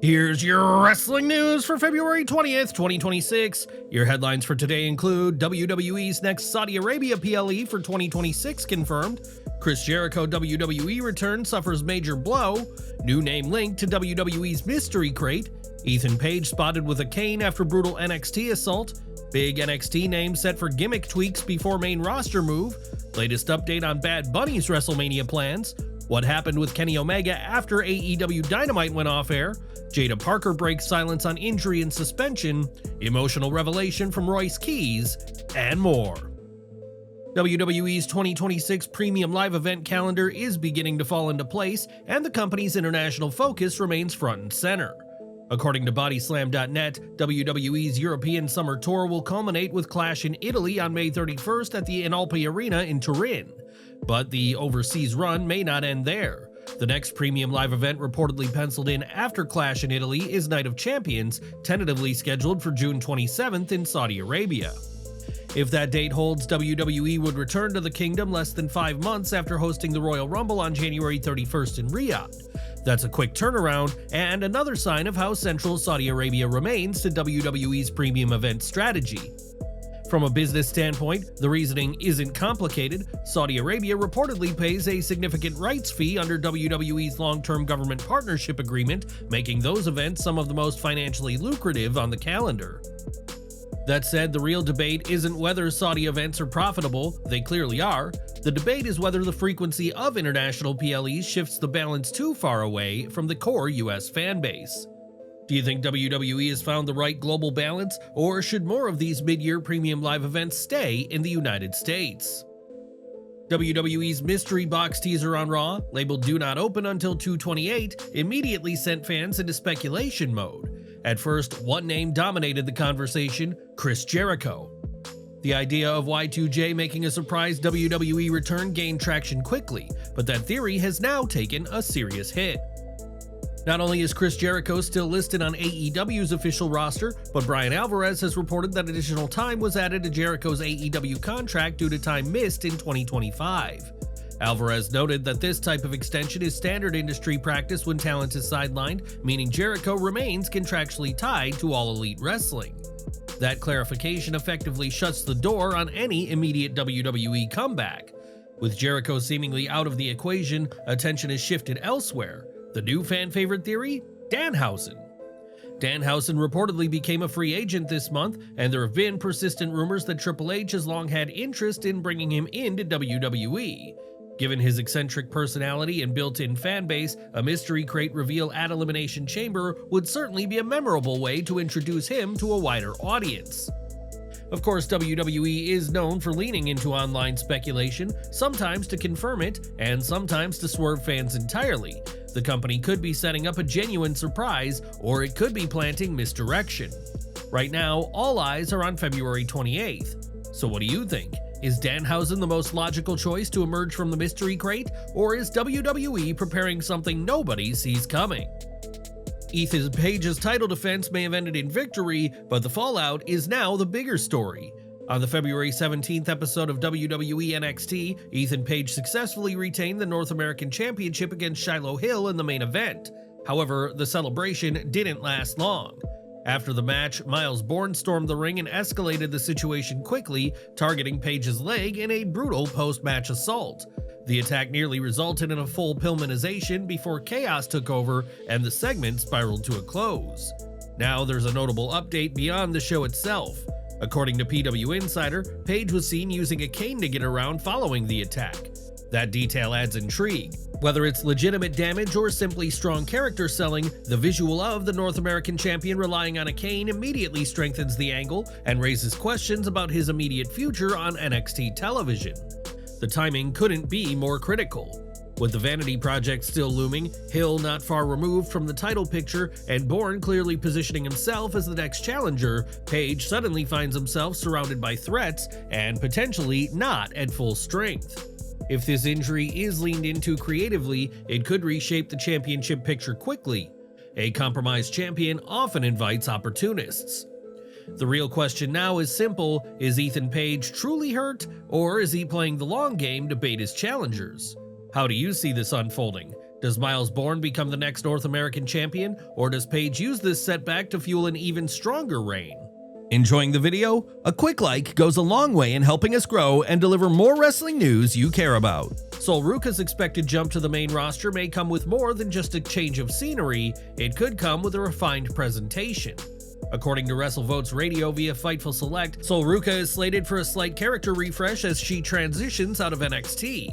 Here's your wrestling news for February 20th, 2026. Your headlines for today include WWE's next Saudi Arabia PLE for 2026 confirmed, Chris Jericho WWE return suffers major blow, new name linked to WWE's Mystery Crate, Ethan Page spotted with a cane after brutal NXT assault, big NXT name set for Gimmick tweaks before main roster move, latest update on Bad Bunny's WrestleMania plans, what happened with Kenny Omega after AEW Dynamite went off air, Jaida Parker breaks silence on injury and suspension, emotional revelation from Royce Keys, and more. WWE's 2026 Premium Live Event calendar is beginning to fall into place, and the company's international focus remains front and center. According to Bodyslam.net, WWE's European Summer Tour will culminate with Clash in Italy on May 31st at the Inalpi Arena in Turin. But the overseas run may not end there. The next Premium Live event reportedly penciled in after Clash in Italy is Night of Champions, tentatively scheduled for June 27th in Saudi Arabia. If that date holds, WWE would return to the kingdom less than 5 months after hosting the Royal Rumble on January 31st in Riyadh. That's a quick turnaround and another sign of how central Saudi Arabia remains to WWE's premium event strategy. From a business standpoint, the reasoning isn't complicated. Saudi Arabia reportedly pays a significant rights fee under WWE's long-term government partnership agreement, making those events some of the most financially lucrative on the calendar. That said, the real debate isn't whether Saudi events are profitable, they clearly are. The debate is whether the frequency of international PLEs shifts the balance too far away from the core US fanbase. Do you think WWE has found the right global balance, or should more of these mid-year premium live events stay in the United States? WWE's mystery box teaser on Raw, labeled Do Not Open Until 2/28, immediately sent fans into speculation mode. At first, one name dominated the conversation: Chris Jericho. The idea of Y2J making a surprise WWE return gained traction quickly, but that theory has now taken a serious hit. Not only is Chris Jericho still listed on AEW's official roster, but Bryan Alvarez has reported that additional time was added to Jericho's AEW contract due to time missed in 2025. Alvarez noted that this type of extension is standard industry practice when talent is sidelined, meaning Jericho remains contractually tied to All Elite Wrestling. That clarification effectively shuts the door on any immediate WWE comeback. With Jericho seemingly out of the equation, attention is shifted elsewhere. The new fan favorite theory? Danhausen. Danhausen reportedly became a free agent this month, and there have been persistent rumors that Triple H has long had interest in bringing him into WWE. Given his eccentric personality and built-in fan base, a mystery crate reveal at Elimination Chamber would certainly be a memorable way to introduce him to a wider audience. Of course, WWE is known for leaning into online speculation, sometimes to confirm it, and sometimes to swerve fans entirely. The company could be setting up a genuine surprise, or it could be planting misdirection. Right now, all eyes are on February 28th. So what do you think? Is Danhausen the most logical choice to emerge from the mystery crate, or is WWE preparing something nobody sees coming? Ethan Page's title defense may have ended in victory, but the fallout is now the bigger story. On the February 17th episode of WWE NXT, Ethan Page successfully retained the North American Championship against Shiloh Hill in the main event. However, the celebration didn't last long. After the match, Miles Bourne stormed the ring and escalated the situation quickly, targeting Page's leg in a brutal post-match assault. The attack nearly resulted in a full Pillmanization before chaos took over and the segment spiraled to a close. Now there's a notable update beyond the show itself. According to PW Insider, Page was seen using a cane to get around following the attack. That detail adds intrigue. Whether it's legitimate damage or simply strong character selling, the visual of the North American champion relying on a cane immediately strengthens the angle and raises questions about his immediate future on NXT television. The timing couldn't be more critical. With the Vanity Project still looming, Hill not far removed from the title picture, and Bourne clearly positioning himself as the next challenger, Page suddenly finds himself surrounded by threats and potentially not at full strength. If this injury is leaned into creatively, it could reshape the championship picture quickly. A compromised champion often invites opportunists. The real question now is simple: is Ethan Page truly hurt, or is he playing the long game to bait his challengers? How do you see this unfolding? Does Miles Bourne become the next North American champion, or does Paige use this setback to fuel an even stronger reign? Enjoying the video? A quick like goes a long way in helping us grow and deliver more wrestling news you care about. Sol Ruca's expected jump to the main roster may come with more than just a change of scenery, it could come with a refined presentation. According to WrestleVotes Radio via Fightful Select, Sol Ruca is slated for a slight character refresh as she transitions out of NXT.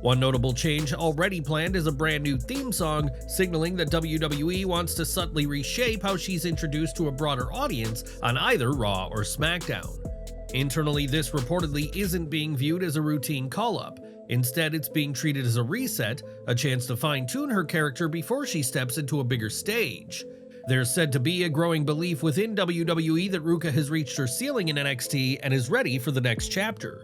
One notable change already planned is a brand new theme song, signaling that WWE wants to subtly reshape how she's introduced to a broader audience on either Raw or SmackDown. Internally, this reportedly isn't being viewed as a routine call-up. Instead, it's being treated as a reset, a chance to fine-tune her character before she steps into a bigger stage. There's said to be a growing belief within WWE that Ruca has reached her ceiling in NXT and is ready for the next chapter.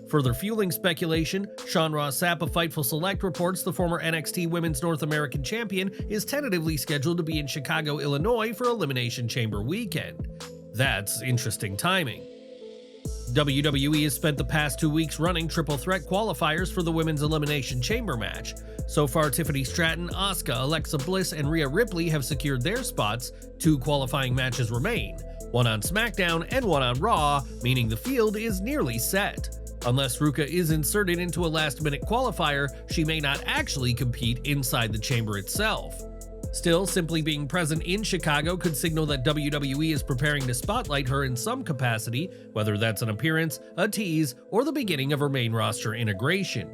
Further fueling speculation, Sean Ross Sapp of Fightful Select reports the former NXT Women's North American Champion is tentatively scheduled to be in Chicago, Illinois for Elimination Chamber weekend. That's interesting timing. WWE has spent the past 2 weeks running triple threat qualifiers for the Women's Elimination Chamber match. So far, Tiffany Stratton, Asuka, Alexa Bliss, and Rhea Ripley have secured their spots. 2 qualifying matches remain, one on SmackDown and one on Raw, meaning the field is nearly set. Unless Ruca is inserted into a last-minute qualifier, she may not actually compete inside the chamber itself. Still, simply being present in Chicago could signal that WWE is preparing to spotlight her in some capacity, whether that's an appearance, a tease, or the beginning of her main roster integration.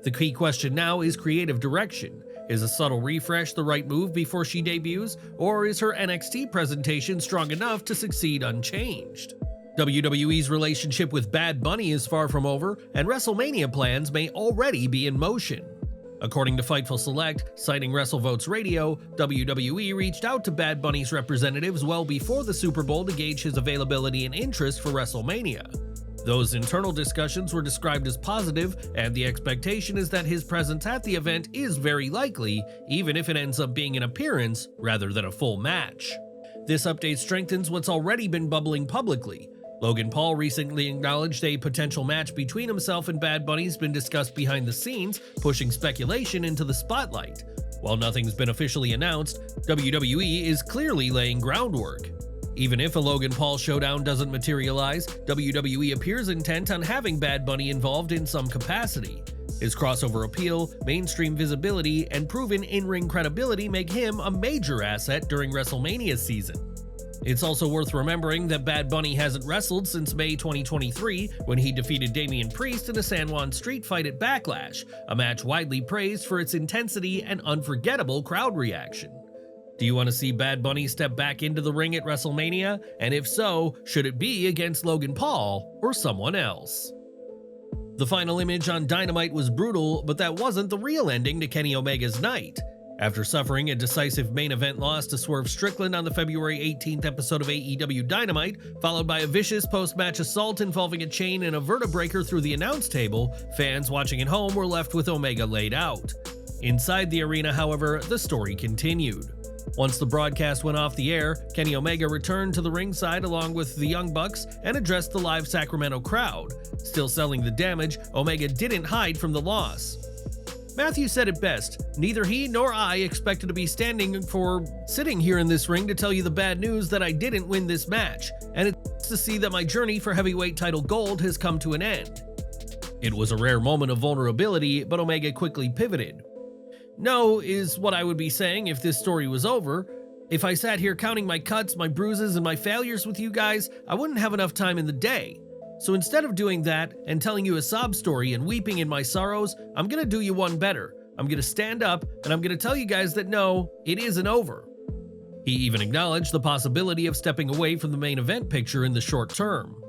The key question now is creative direction. Is a subtle refresh the right move before she debuts, or is her NXT presentation strong enough to succeed unchanged? WWE's relationship with Bad Bunny is far from over, and WrestleMania plans may already be in motion. According to Fightful Select, citing WrestleVotes Radio, WWE reached out to Bad Bunny's representatives well before the Super Bowl to gauge his availability and interest for WrestleMania. Those internal discussions were described as positive, and the expectation is that his presence at the event is very likely, even if it ends up being an appearance rather than a full match. This update strengthens what's already been bubbling publicly. Logan Paul recently acknowledged a potential match between himself and Bad Bunny's been discussed behind the scenes, pushing speculation into the spotlight. While nothing's been officially announced, WWE is clearly laying groundwork. Even if a Logan Paul showdown doesn't materialize, WWE appears intent on having Bad Bunny involved in some capacity. His crossover appeal, mainstream visibility, and proven in-ring credibility make him a major asset during WrestleMania season. It's also worth remembering that Bad Bunny hasn't wrestled since May 2023, when he defeated Damian Priest in a San Juan street fight at Backlash, a match widely praised for its intensity and unforgettable crowd reaction. Do you want to see Bad Bunny step back into the ring at WrestleMania? And if so, should it be against Logan Paul or someone else? The final image on Dynamite was brutal, but that wasn't the real ending to Kenny Omega's night. After suffering a decisive main event loss to Swerve Strickland on the February 18th episode of AEW Dynamite, followed by a vicious post-match assault involving a chain and a vertebreaker through the announce table, fans watching at home were left with Omega laid out. Inside the arena, however, the story continued. Once the broadcast went off the air, Kenny Omega returned to the ringside along with the Young Bucks and addressed the live Sacramento crowd. Still selling the damage, Omega didn't hide from the loss. Matthew said it best, neither he nor I expected to be sitting here in this ring to tell you the bad news that I didn't win this match, and it's to see that my journey for heavyweight title gold has come to an end. It was a rare moment of vulnerability, but Omega quickly pivoted. No is what I would be saying if this story was over. If I sat here counting my cuts, my bruises, and my failures with you guys, I wouldn't have enough time in the day. So instead of doing that and telling you a sob story and weeping in my sorrows, I'm gonna do you one better. I'm gonna stand up and I'm gonna tell you guys that no, it isn't over. He even acknowledged the possibility of stepping away from the main event picture in the short term.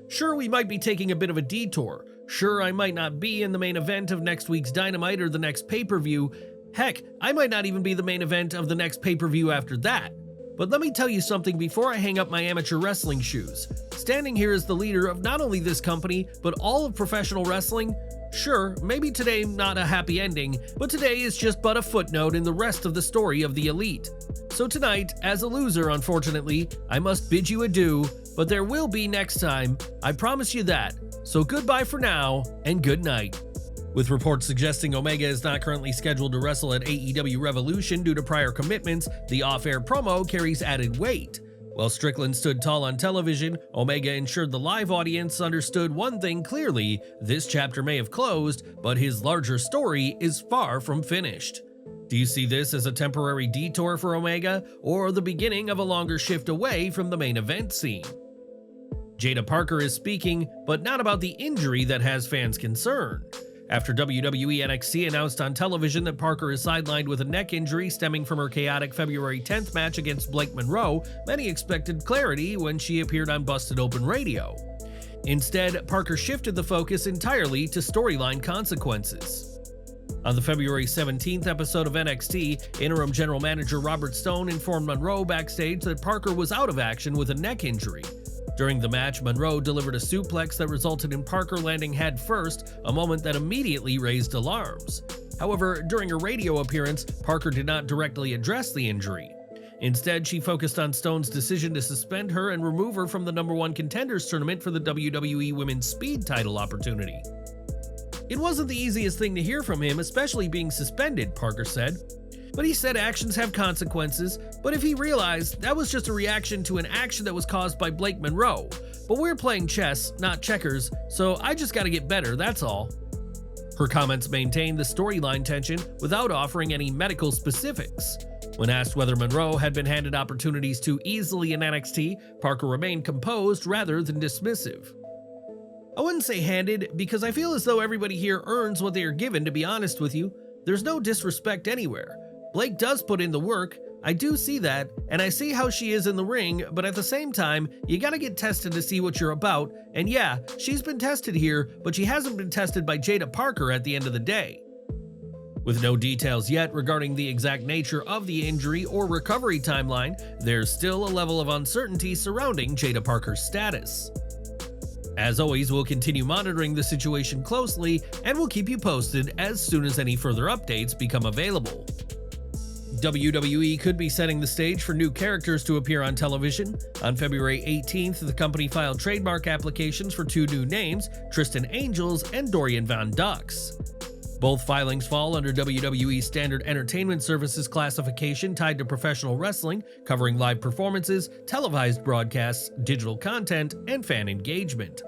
Sure, we might be taking a bit of a detour. Sure, I might not be in the main event of next week's Dynamite or the next pay-per-view. Heck, I might not even be the main event of the next pay-per-view after that. But let me tell you something before I hang up my amateur wrestling shoes. Standing here as the leader of not only this company, but all of professional wrestling, sure, maybe today not a happy ending, but today is just but a footnote in the rest of the story of the elite. So tonight, as a loser unfortunately, I must bid you adieu, but there will be next time, I promise you that. So goodbye for now, and good night. With reports suggesting Omega is not currently scheduled to wrestle at AEW Revolution due to prior commitments, the off-air promo carries added weight. While Strickland stood tall on television, Omega ensured the live audience understood one thing clearly: this chapter may have closed, but his larger story is far from finished. Do you see this as a temporary detour for Omega, or the beginning of a longer shift away from the main event scene? Jaida Parker is speaking, but not about the injury that has fans concerned. After WWE NXT announced on television that Parker is sidelined with a neck injury stemming from her chaotic February 10th match against Blake Monroe, many expected clarity when she appeared on Busted Open Radio. Instead, Parker shifted the focus entirely to storyline consequences. On the February 17th episode of NXT, interim general manager Robert Stone informed Monroe backstage that Parker was out of action with a neck injury. During the match, Monroe delivered a suplex that resulted in Parker landing head first, a moment that immediately raised alarms. However, during her radio appearance, Parker did not directly address the injury. Instead, she focused on Stone's decision to suspend her and remove her from the #1 Contenders tournament for the WWE Women's Speed title opportunity. "It wasn't the easiest thing to hear from him, especially being suspended," Parker said. "But he said actions have consequences, but if he realized that was just a reaction to an action that was caused by Blake Monroe. But we're playing chess, not checkers, so I just gotta get better, that's all." Her comments maintained the storyline tension without offering any medical specifics. When asked whether Monroe had been handed opportunities too easily in NXT, Parker remained composed rather than dismissive. "I wouldn't say handed, because I feel as though everybody here earns what they are given, to be honest with you. There's no disrespect anywhere. Blake does put in the work, I do see that, and I see how she is in the ring, but at the same time, you gotta get tested to see what you're about, and yeah, she's been tested here, but she hasn't been tested by Jaida Parker at the end of the day." With no details yet regarding the exact nature of the injury or recovery timeline, there's still a level of uncertainty surrounding Jaida Parker's status. As always, we'll continue monitoring the situation closely, and we'll keep you posted as soon as any further updates become available. WWE could be setting the stage for new characters to appear on television. On February 18th, the company filed trademark applications for 2 new names, Tristan Angels and Dorian Von Dux. Both filings fall under WWE's Standard Entertainment Services classification tied to professional wrestling, covering live performances, televised broadcasts, digital content, and fan engagement.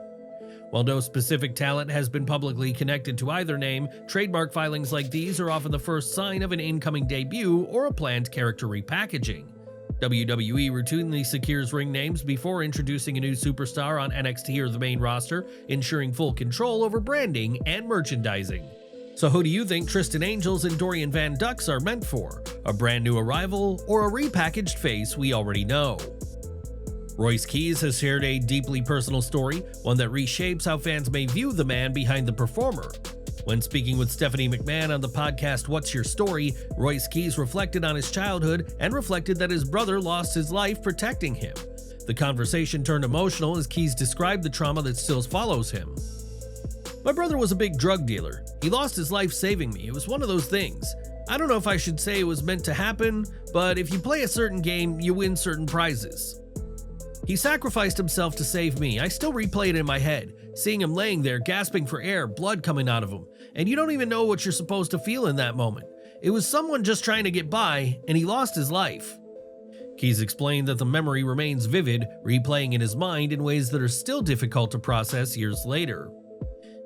While no specific talent has been publicly connected to either name, trademark filings like these are often the first sign of an incoming debut or a planned character repackaging. WWE routinely secures ring names before introducing a new superstar on NXT or the main roster, ensuring full control over branding and merchandising. So who do you think Tristan Angels and Dorian Van Dux are meant for? A brand new arrival or a repackaged face we already know? Royce Keys has shared a deeply personal story, one that reshapes how fans may view the man behind the performer. When speaking with Stephanie McMahon on the podcast What's Your Story, Royce Keys reflected on his childhood and reflected that his brother lost his life protecting him. The conversation turned emotional as Keys described the trauma that still follows him. "My brother was a big drug dealer. He lost his life saving me. It was one of those things. I don't know if I should say it was meant to happen, but if you play a certain game, you win certain prizes. He sacrificed himself to save me. I still replay it in my head, seeing him laying there gasping for air, blood coming out of him, and you don't even know what you're supposed to feel in that moment. It was someone just trying to get by, and he lost his life." Keys explained that the memory remains vivid, replaying in his mind in ways that are still difficult to process years later.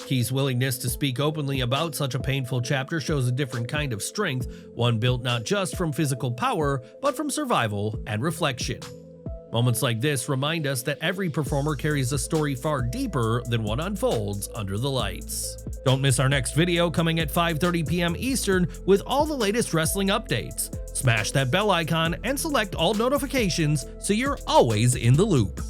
Keys' willingness to speak openly about such a painful chapter shows a different kind of strength, one built not just from physical power, but from survival and reflection. Moments like this remind us that every performer carries a story far deeper than what unfolds under the lights. Don't miss our next video coming at 5:30 p.m. Eastern with all the latest wrestling updates. Smash that bell icon and select all notifications so you're always in the loop.